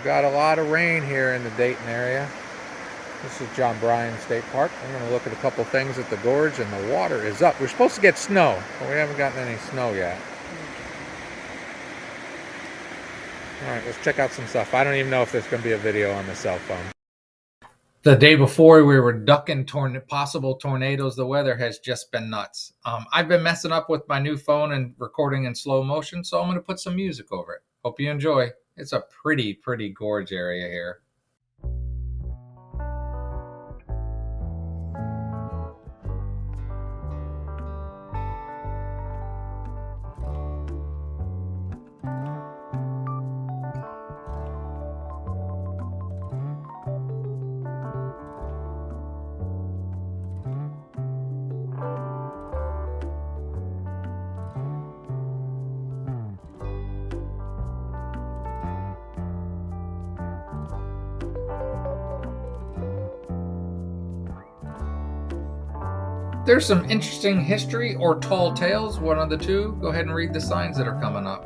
got a lot of rain here in the Dayton area. This is John Bryan State Park. I'm going to look at a couple things at the gorge, and the water is up. We're supposed to get snow, but we haven't gotten any snow yet. All right, let's check out some stuff. I don't even know if there's going to be a video on the cell phone. The day before, we were ducking possible tornadoes. The weather has just been nuts. I've been messing up with my new phone and recording in slow motion, so I'm going to put some music over it. Hope you enjoy. It's a pretty gorge area here. There's some interesting history or tall tales, one of the two. Go ahead and read the signs that are coming up.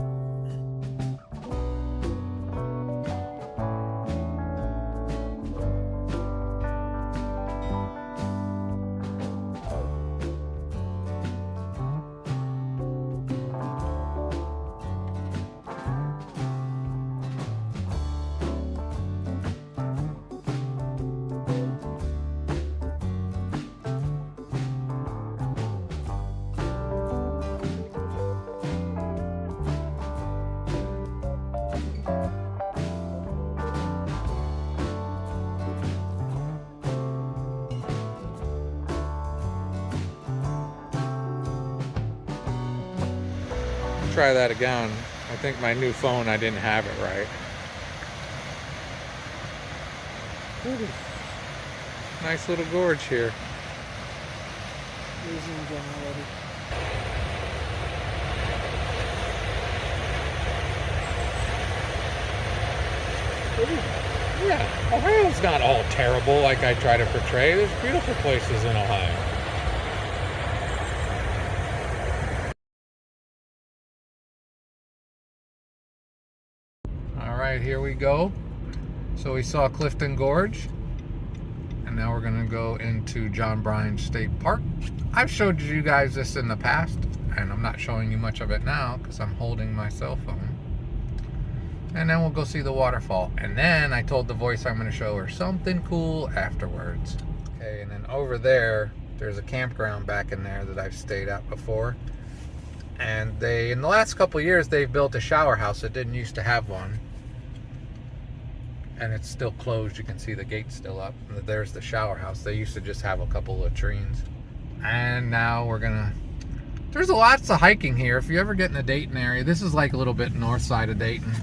Try that again. I think my new phone, I didn't have it right. Ooh. Nice little gorge here. Losing again already. Ooh. Yeah, Ohio's not all terrible like I try to portray. There's beautiful places in Ohio. Alright, here we go. So we saw Clifton Gorge, and now we're going to go into John Bryan State Park. I've showed you guys this in the past, and I'm not showing you much of it now because I'm holding my cell phone. And then we'll go see the waterfall. And then I told the voice I'm going to show her something cool afterwards. Okay, and then over there, there's a campground back in there that I've stayed at before. And in the last couple of years, they've built a shower house that didn't used to have one. And it's still closed. You can see the gate's still up. There's the shower house. They used to just have a couple of latrines. And now we're gonna... There's lots of hiking here. If you ever get in the Dayton area, this is like a little bit north side of Dayton.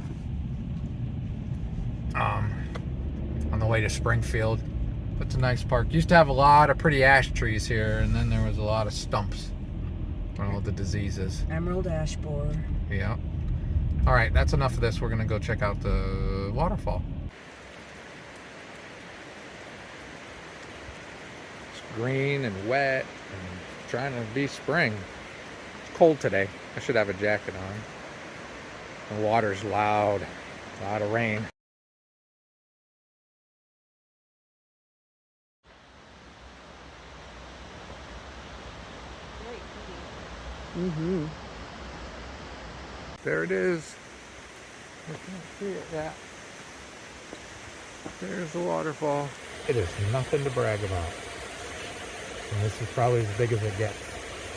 On the way to Springfield. It's a nice park. Used to have a lot of pretty ash trees here, and then there was a lot of stumps. I don't know what the disease is. Emerald ash borer. Yeah. All right, that's enough of this. We're gonna go check out the waterfall. Green and wet and trying to be spring. It's cold today. I should have a jacket on. The water's loud. A lot of rain. Mm-hmm. There it is. I can't see it yet. There's the waterfall. It is nothing to brag about. And this is probably as big as it gets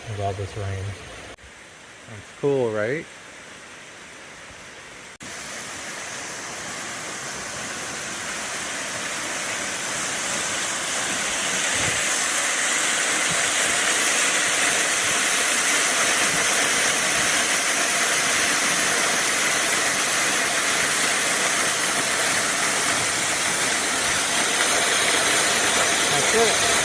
with all this rain. That's cool, right? That's it.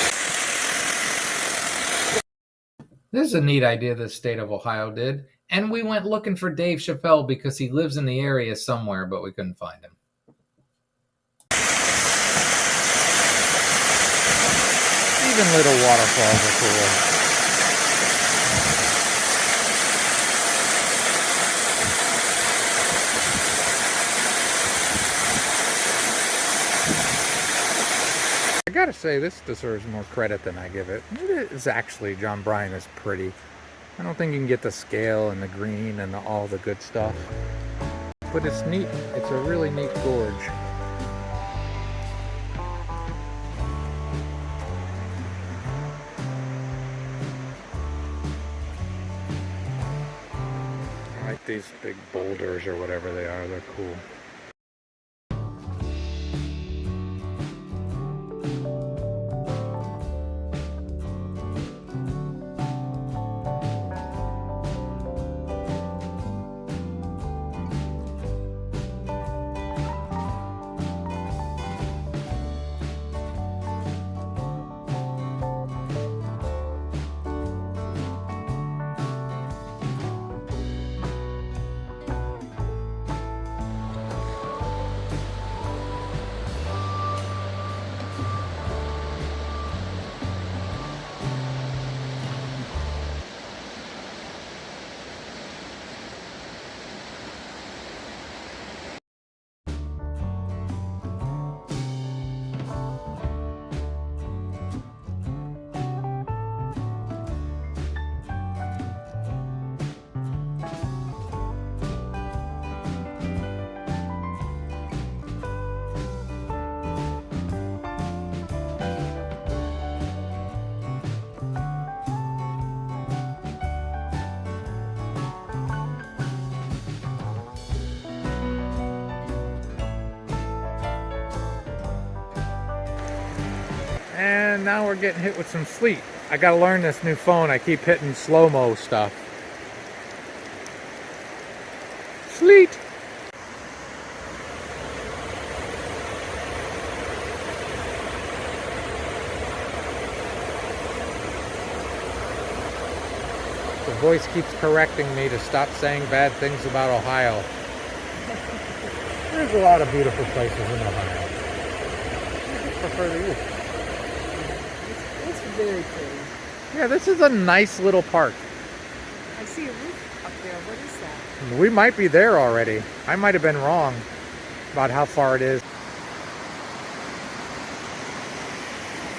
This is a neat idea the state of Ohio did. And we went looking for Dave Chappelle because he lives in the area somewhere, but we couldn't find him. Even little waterfalls are cool. gotta say, this deserves more credit than I give it. It is actually, John Bryan is pretty. I don't think you can get the scale and the green and all the good stuff. But it's neat. It's a really neat gorge. I like these big boulders or whatever they are. They're cool. And now we're getting hit with some sleet. I gotta learn this new phone. I keep hitting slow-mo stuff. Sleet! The voice keeps correcting me to stop saying bad things about Ohio. There's a lot of beautiful places in Ohio. I just prefer the East. It's very pretty. Yeah, this is a nice little park. I see a roof up there. What is that? We might be there already. I might have been wrong about how far it is.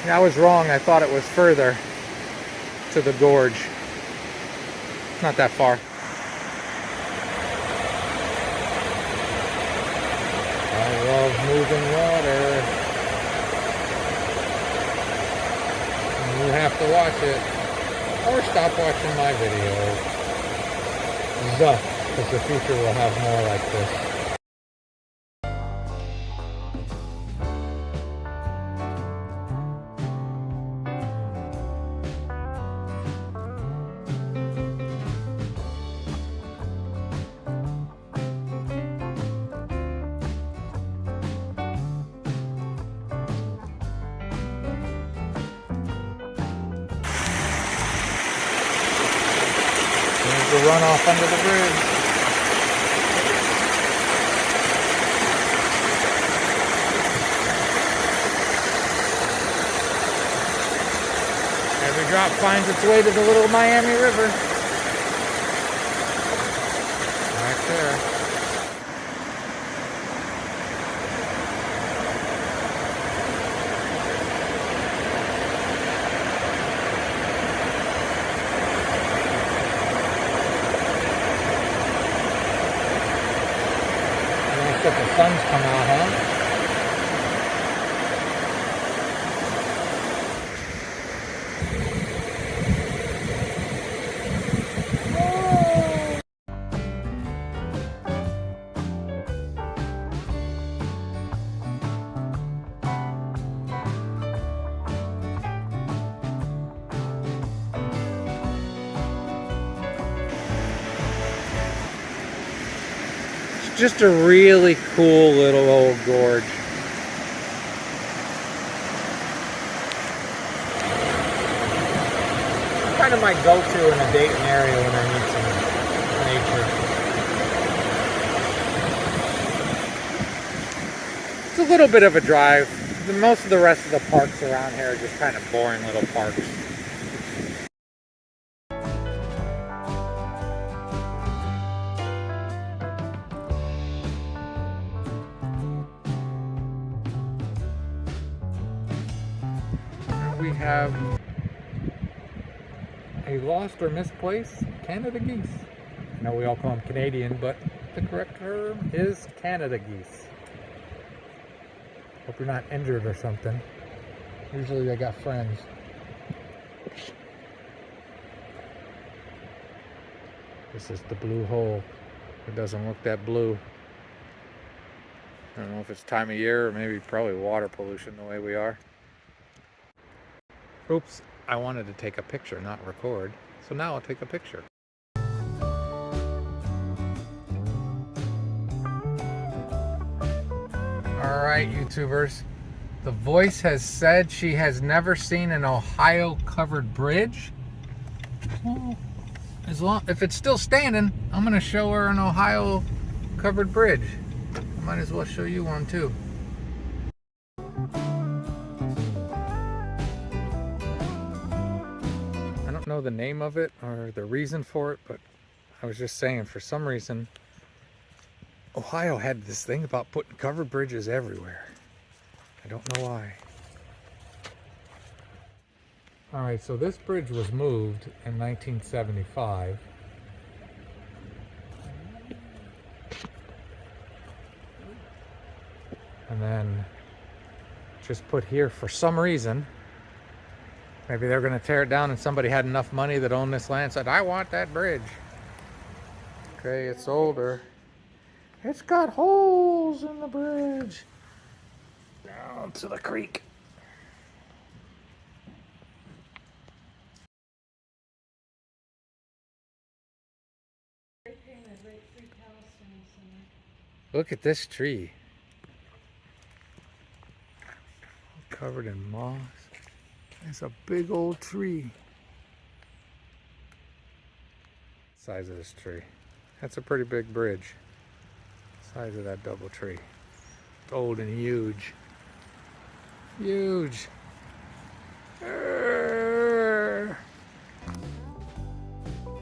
Yeah, I was wrong. I thought it was further to the gorge. It's not that far. I love moving water. You have to watch it or stop watching my videos. Because the future will have more like this. The runoff under the bridge. Every drop finds its way to the Little Miami River. Right there. Nice that the sun's come out, huh? Just a really cool little old gorge. Kind of my go-to in a Dayton area when I need some nature. It's a little bit of a drive. Most of the rest of the parks around here are just kind of boring little parks. we have a lost or misplaced Canada geese. I know we all call them Canadian, but the correct term is Canada geese. Hope you're not injured or something. Usually they got friends. This is the blue hole. It doesn't look that blue. I don't know if it's time of year or maybe probably water pollution the way we are. Oops, I wanted to take a picture, not record. So now I'll take a picture. Alright, YouTubers. The voice has said she has never seen an Ohio covered bridge. Well, if it's still standing, I'm going to show her an Ohio covered bridge. I might as well show you one too. I don't know the name of it or the reason for it, but I was just saying, for some reason, Ohio had this thing about putting covered bridges everywhere. I don't know why. Alright, so this bridge was moved in 1975. And then just put here for some reason. Maybe they're going to tear it down and somebody had enough money that owned this land and said, I want that bridge. Okay, it's older. It's got holes in the bridge. Down to the creek. Look at this tree. Covered in moss. It's a big old tree. Size of this tree. That's a pretty big bridge. Size of that double tree. It's old and huge. Huge. I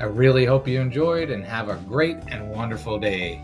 really hope you enjoyed and have a great and wonderful day.